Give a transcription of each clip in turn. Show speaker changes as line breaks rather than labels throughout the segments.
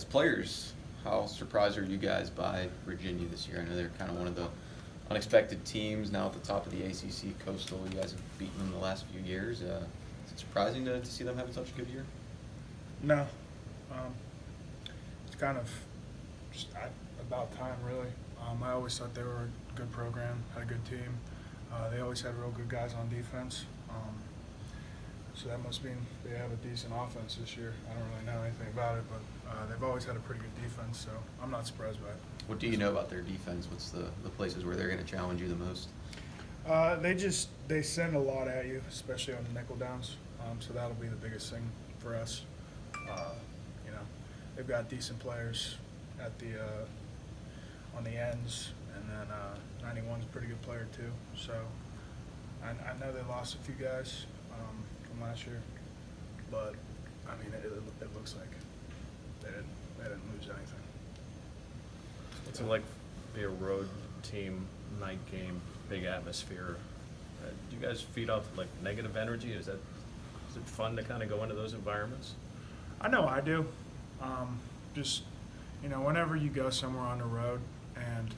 As players, how surprised are you guys by Virginia this year? I know they're kind of one of the unexpected teams now at the top of the ACC Coastal. You guys have beaten them the last few years. Is it surprising to see them having such a good year?
No. It's kind of just about time, really. I always thought they were a good program, had a good team. They always had real good guys on defense. So that must mean they have a decent offense this year. I don't really know anything about it, but they've always had a pretty good defense, so I'm not surprised by it.
What do you know about their defense? What's the places where they're going to challenge you the most?
They send a lot at you, especially on the nickel downs. So that'll be the biggest thing for us. They've got decent players at the on the ends, and then 91's a pretty good player too. So I know they lost a few guys from last year, but I mean it looks like they didn't lose anything.
What's it like be a road team, night game, big atmosphere? Do you guys feed off like negative energy? Is it fun to kind of go into those environments?
I know I do. Just whenever you go somewhere on the road and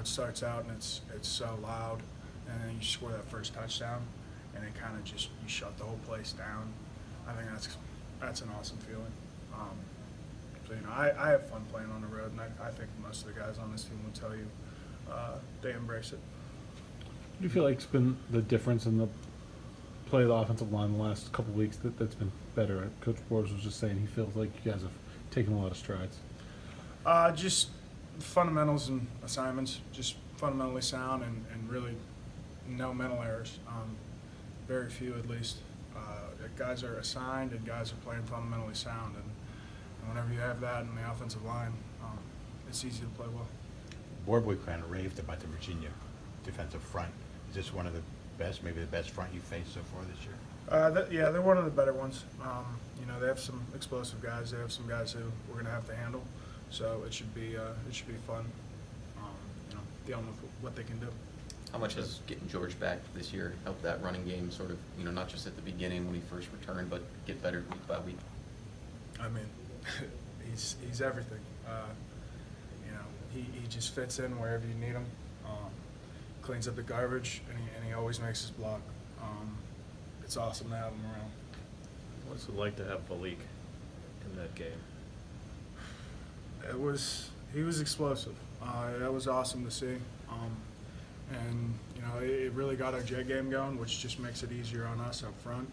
it starts out and it's so loud, and then you score that first touchdown, and it kind of just you shut the whole place down. I think that's an awesome feeling. So I have fun playing on the road, and I think most of the guys on this team will tell you they embrace it.
Do you feel like it's been the difference in the play of the offensive line the last couple of weeks that's been better? Coach Boers was just saying he feels like you guys have taken a lot of strides.
Just fundamentals and assignments, just fundamentally sound and really no mental errors. Very few at least. Guys are assigned and guys are playing fundamentally sound. And whenever you have that in the offensive line, it's easy to play well.
Board kind of raved about the Virginia defensive front. Is this one of the best, maybe the best front you've faced so far this year?
Yeah, they're one of the better ones. They have some explosive guys. They have some guys who we're going to have to handle. So it should be fun. Dealing with what they can do.
How much has getting George back this year helped that running game sort of, not just at the beginning when he first returned, but get better week by week?
I mean, he's everything. He just fits in wherever you need him. Cleans up the garbage, and he always makes his block. It's awesome to have him around.
What's it like to have Malik in that game?
He was explosive. That was awesome to see. And it really got our jet game going, which just makes it easier on us up front,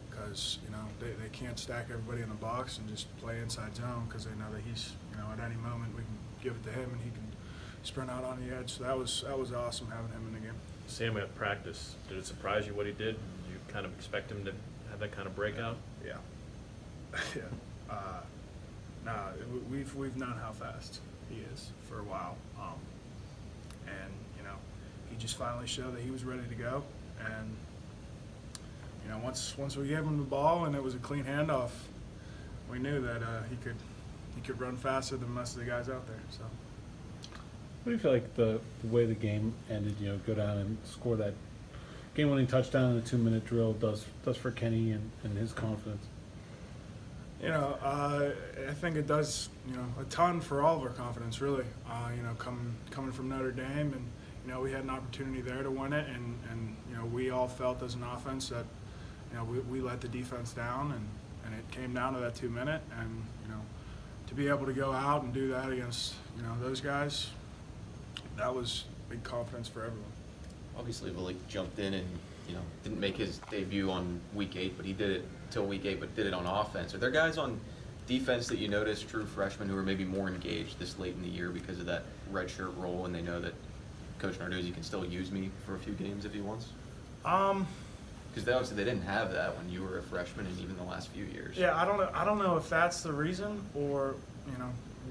because they can't stack everybody in the box and just play inside zone, because they know that he's at any moment we can give it to him and he can sprint out on the edge. So that was awesome having him in the game.
Seeing him at practice, did it surprise you what he did? Did you kind of expect him to have that kind of breakout?
Yeah. Yeah. We've known how fast he is for a while, and he just finally showed that he was ready to go. And once we gave him the ball and it was a clean handoff, we knew that he could run faster than most of the guys out there. So.
What do you feel like the way the game ended? Go down and score that game-winning touchdown in a 2-minute drill does for Kenny and his confidence.
I think it does, a ton for all of our confidence, really. Coming from Notre Dame, and we had an opportunity there to win it, and we all felt as an offense that, we let the defense down, and it came down to that 2-minute, and to be able to go out and do that against those guys, that was big confidence for everyone.
Obviously, Malik jumped in and didn't make his debut on week 8, but he did it till week 8, but did it on offense. Are there guys on defense that you notice, true freshmen, who are maybe more engaged this late in the year because of that redshirt role, and they know that Coach Narduzzi can still use me for a few games if he wants? Because obviously they didn't have that when you were a freshman, and even the last few years.
Yeah, I don't know if that's the reason or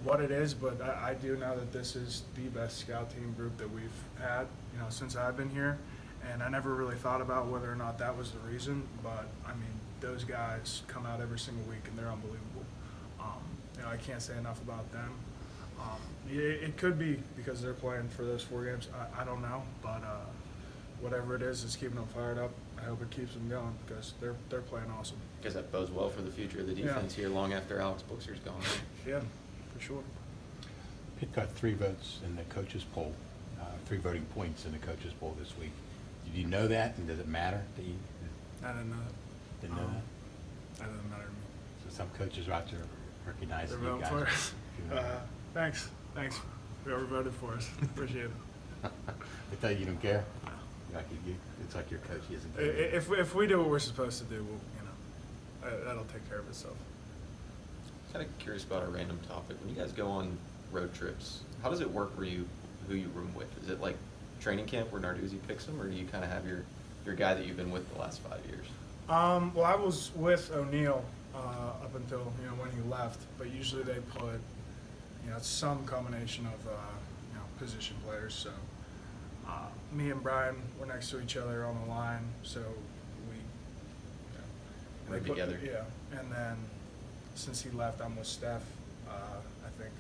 what it is, but I do know that this is the best scout team group that we've had since I've been here, and I never really thought about whether or not that was the reason, but I mean those guys come out every single week and they're unbelievable. I can't say enough about them. It could be because they're playing for those 4 games. I don't know, but whatever it is, it's keeping them fired up, I hope it keeps them going because they're playing awesome.
Because that bodes well for the future of the
Yeah.
defense here long after Alex Buxer's gone.
Yeah, for sure.
Pitt got 3 votes in the coaches poll, 3 voting points in the coaches poll this week. Did you know that, and does it matter that you
I didn't know that.
didn't know that?
That doesn't matter to me.
So some coaches are out there recognizing
They're
you
voting
guys.
for us.
You know.
Thanks. Whoever voted for us. Appreciate it.
They tell you don't care? Like it's like your coach, he doesn't care.
If we do what we're supposed to do, we'll, that'll take care of itself.
Kind of curious about a random topic. When you guys go on road trips, how does it work who you room with? Is it like training camp where Narduzzi picks them, or do you kind of have your guy that you've been with the last 5 years?
Well, I was with O'Neal up until when he left, but usually they put it's some combination of position players. So me and Brian were next to each other on the line, so we
Right together.
Yeah, and then since he left, I'm with Steph. I think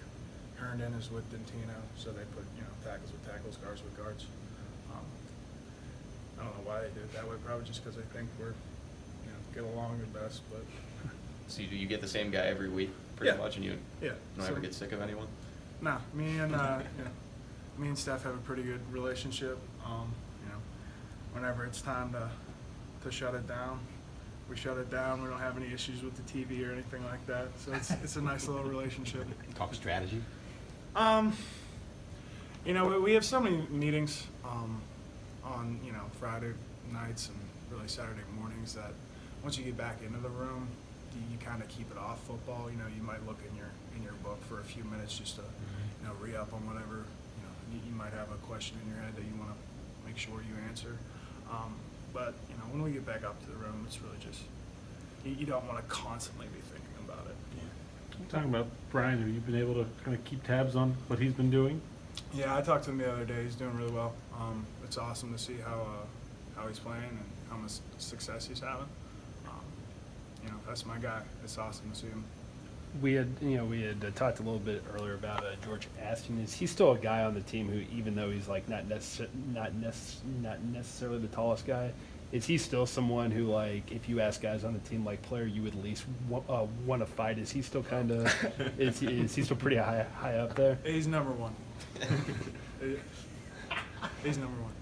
Herndon is with Dentino, so they put tackles with tackles, guards with guards. I don't know why they did it that way. Probably just because they think we're get along the best. But
So you get the same guy every week, pretty
Yeah.
much, and you
yeah,
don't ever get sick of anyone?
Nah, me and Steph have a pretty good relationship. Whenever it's time to shut it down, we shut it down. We don't have any issues with the TV or anything like that. So it's a nice little relationship.
Talk strategy?
We have so many meetings on Friday nights and really Saturday mornings that once you get back into the room, you kind of keep it off football. You might look in your book for a few minutes just to re-up on whatever you might have a question in your head that you want to make sure you answer. But when we get back up to the room, it's really just you don't want to constantly be thinking about it.
Talking about Brian, have you been able to kind of keep tabs on what he's been doing?
Yeah, I talked to him the other day. He's doing really well. It's awesome to see how he's playing and how much success he's having. That's my guy. It's awesome to see him.
We had talked a little bit earlier about George Aston. Is he still a guy on the team who, even though he's like not necessarily the tallest guy, is he still someone who, like, if you ask guys on the team, like, player you would at least want to fight? Is he still kind of is he still pretty high up there?
He's number one. He's number one.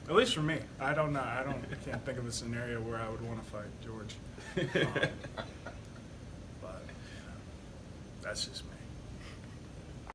At least for me. I can't think of a scenario where I would want to fight George. But that's just me.